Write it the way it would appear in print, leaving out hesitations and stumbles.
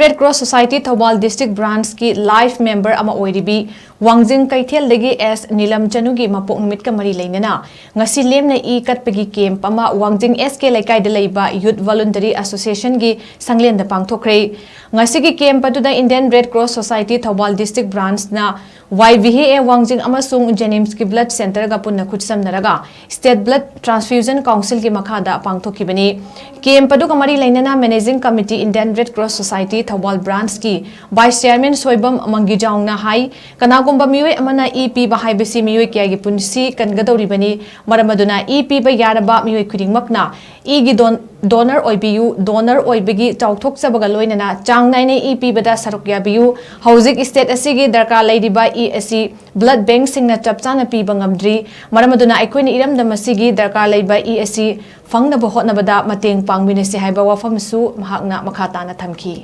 Red Cross Society Thoubal District Branch की Life Member ama Oiribi Wangjing Keithel Dagi S.NILAM CHANU की MAPOK NUMIT का मरी LEINANA ngasi LEMNA KATPAGI camp ama Wangjing SK LEIKAI da LEIBA Youth Voluntary Association की SANGLEN da PANGTHOK-KHRE ngasi की camp adu da Indian Red Cross Society Thoubal District Branch na YVHA Wangjing amasung Jenims की Blood Center ga punna khutsamnaraga State Blood Transfusion Council की makhada PANGTHOK-KHRE camp adu ka mari LEINANA Managing Committee Indian Red Cross Society Thoubal Branch की Vice Chairman Soibam Mangijaung na hai kanagumba miyoy amana EP ba haibasi miyoy kya gi punsi kangadori bani maramaduna EP ba yaraba miyoy khudingmakna igi donor oibiu donor oibigi chauthok sabaga loinana changnai ne EP bada sarukya biu hauzik state asigi darkar leidiba ESC blood bank singna chapchana pi bangamdri maramaduna aikhoina iram damasigi darkar leiba ESC fangna bo hotna bada mateng pangminasi haiba wafam su mahakna makhatana thamki